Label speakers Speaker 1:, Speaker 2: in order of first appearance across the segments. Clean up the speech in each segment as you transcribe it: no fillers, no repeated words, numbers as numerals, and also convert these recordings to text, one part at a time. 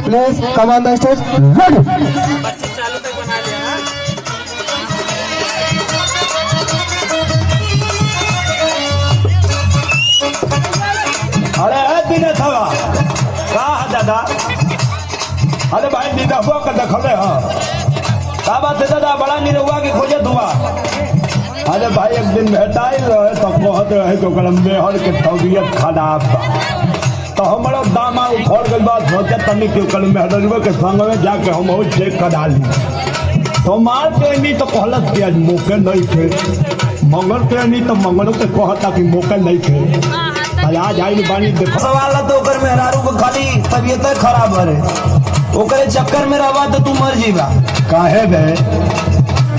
Speaker 1: Please come on the stage ready.
Speaker 2: बच्चे चालू तक बना लिया ना।
Speaker 3: अरे दिन थवा का दादा अरे भाई निरहुआ का देखले का बात है दादा बड़ा निरहुआ की खोजत हुआ। अरे भाई एक दिन भेटाई रहे तो कहत रहे कि मेहर के तबीयत खराब बा तो हमारा दामा उखड़ गई बात सोचे तनी कि मेहरवे के संग में जाके हम चेक करा ली तो मार के नहीं तो कहलत कि आज मौके नहीं थे मंगल के नहीं तो मंगलों के कहता कि मौके नहीं थे आज आई बानी देखो
Speaker 4: सवाल तो ओकर मेहरारू को खाली तबीयत खराब है ओकरे चक्कर में रहा तो तू मर जीवा
Speaker 3: काहे बे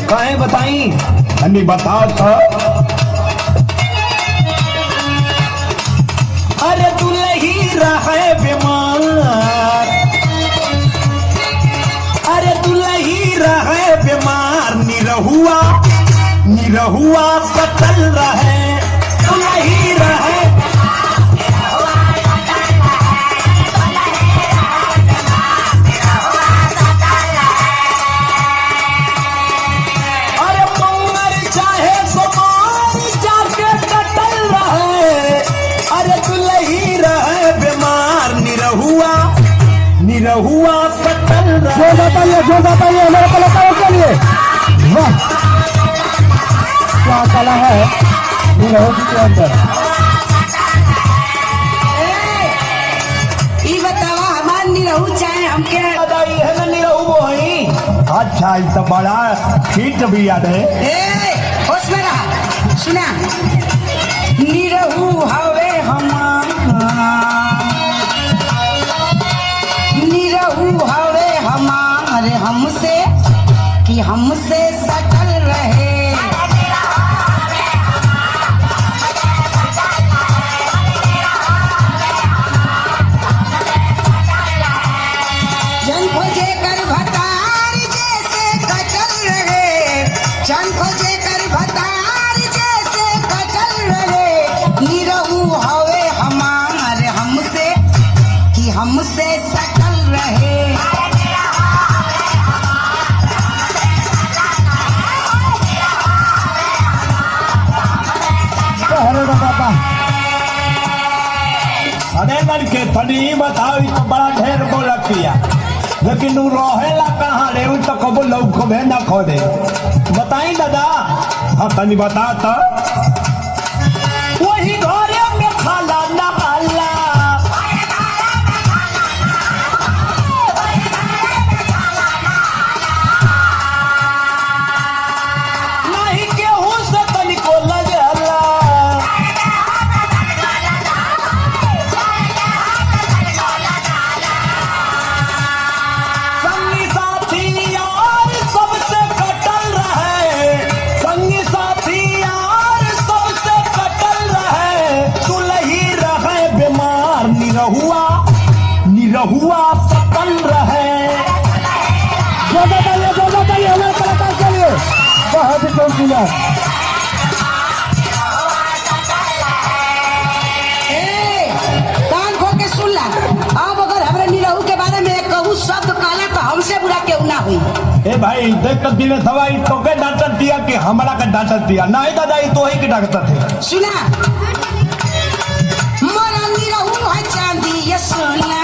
Speaker 4: काहे बताई
Speaker 3: हनी बता तो
Speaker 4: अरे दुलही रहे बीमार अरे दुलही रहे बीमार निरहुआ निरहुआ सटल रहे दुलही रहे निरहुआ सटल
Speaker 1: जो बताइए मेरे कलाकारों के लिए वाह क्या कला है निरहु के अंदर।
Speaker 5: ई बतावा हमार निरहु चाहे हमके
Speaker 4: है ना निरहु वही
Speaker 3: अच्छा इस बड़ा ठीक भी याद है
Speaker 5: होश में रहा सुना निरहु हवे हमार निरहु हवे हमारे हमसे कि हमसे सटल रहे जन खोजे कर भतार जैसे कटल रहे जन खोजे कर भतार जैसे कटल रहे निरहु हवे हमारे हमसे कि हमसे सटल रहे
Speaker 3: अरे लड़के तनी बताओ तो बड़ा ढेर बोला किया लेकिन तू रहेला कहाँ रे तो कबो लोग को भेज ना खो दे बताई दादा हाँ तनी बता तो वही घरे में खाला ना खाला नहीं केहू से तनिको लगेला संगी साथी यार सबसे कटल रहे संगी साथी यार सबसे कटल रहे दुलही रहे बीमार निरहुआ निरहुआ सकल रहे।
Speaker 1: जो बताइए हमारे कलाकार के लिए बहुत ही खूबसूरत
Speaker 5: कान खोल के सुन ला अब अगर हमरे निरहु के बारे में कहूँ शब्द कहला तो हमसे बुरा केहू ना हुई।
Speaker 3: ए भाई देख कर दिले थवाई तो के डांटल दिया कि हमारा का डांटल दिया नहीं दादा ये तो ही के डांटल थे
Speaker 5: सुना मोरा निरहु है चांदी ये सोना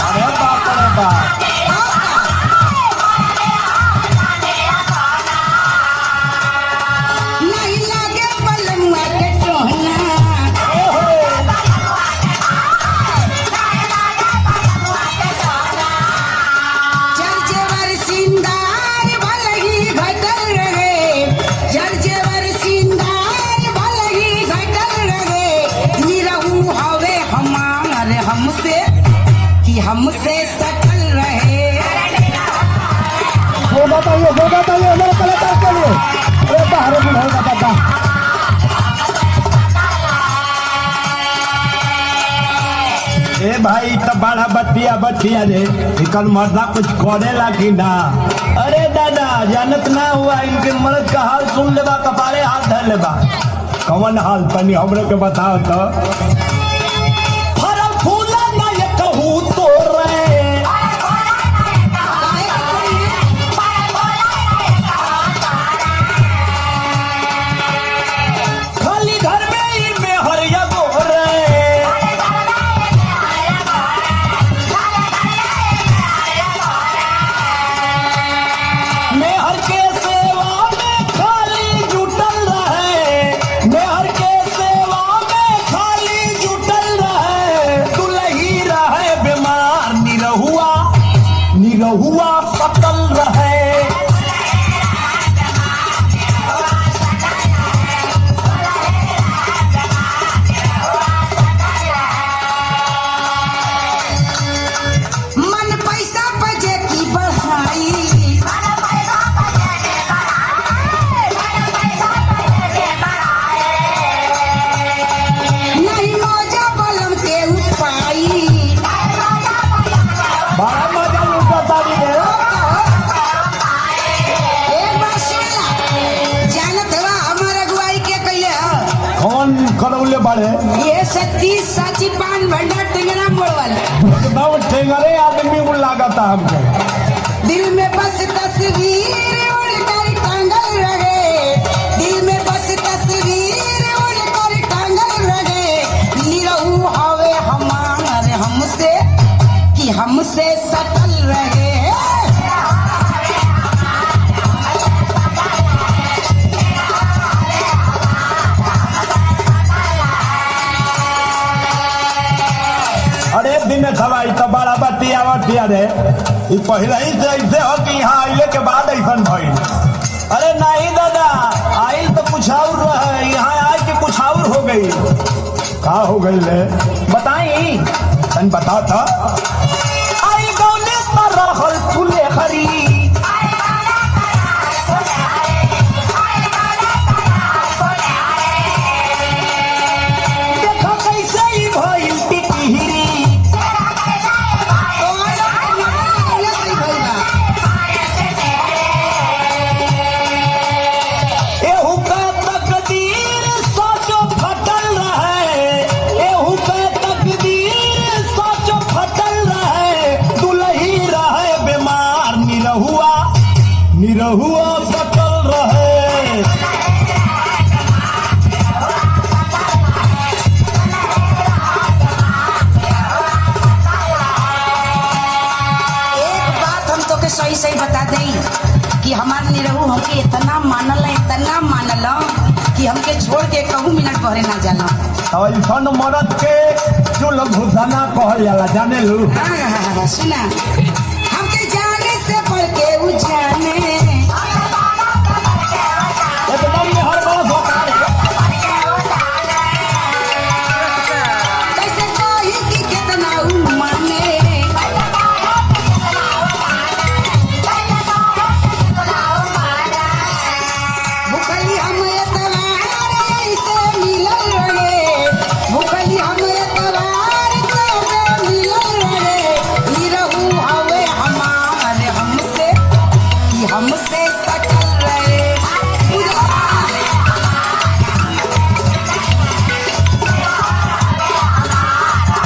Speaker 3: अरे बाप रे बाप
Speaker 5: नहीं लागे पलमुआ के टोहना जरजेवर सिंगार भलही घटल रहे जरजेवर सिंगार भलही घटल रहे निरहु हवे हमारे हमसे कि हमसे सटल रहे।
Speaker 1: जो बताइए हमारे कलाकार के लिए अरे बाहर बुलाएगा दादा
Speaker 3: ए भाई तो बड़ा बतिया रे कल मर्दा कुछ करेला कि ना।
Speaker 4: अरे दादा जानत ना हुआ इनके मर्द का हाल सुन लेबा कपारे हाथ धर लेबा
Speaker 3: कौन हाल तनी हमरे के बताओ तो
Speaker 4: फल फूल ना ये कहूँ तो रे निरहुआ सकल रहे।
Speaker 5: मन पैसा बजे की बढ़ाई नहीं मौजा बलम के उपाई
Speaker 4: बड़ा मजा लूटा तारी रे।
Speaker 5: एक बार सुन ला जानत हवा हमार अगुवाई के कैले ह
Speaker 4: कौन करौले बड़े
Speaker 5: ये सतीश साची पान भंडार टेंगरा मोड़ वाला
Speaker 4: एकदम टेंगरे आदमी को लागता हमको।
Speaker 5: दिल में बस तस्वीर उड़कर टांगल रहे दिल में बस तस्वीर उड़कर टांगल रहे निरहु हवे हमार हमसे कि हमसे सटल रहे
Speaker 4: अरे दिन खवाई तो बड़ा बतिया रे ई पहले ही से ऐसे हो कि यहाँ आइले के बाद ऐसा भइल। अरे नहीं दादा आइल तो कुछ और रहे यहाँ आए के कुछ और हो गई। का हो गई ले बताई तन बता था। आई गौने पर रहल फूले हरी देखो कैसे ही भइल टिटहिरी। एहू का तकदीर सोचो फटल रहे एहू का तकदीर सोचो फटल रहे दुलही रहे बीमार निरहुआ सकल रहे।
Speaker 5: एक बात हम तो के सही सही बता दें कि हमार निरहु हमके इतना मानल कि हमके छोड़ के कहूँ मिनट पहरे ना जाला
Speaker 4: ऐसा मरद के जो लोग घुसाना कहल जाला जाने लू।
Speaker 5: सुना हमके जाने से बढ़ के उ जाने
Speaker 4: एकदम ये हर बात होता है।
Speaker 5: कैसे कही कि कितना उ माने भूखली हम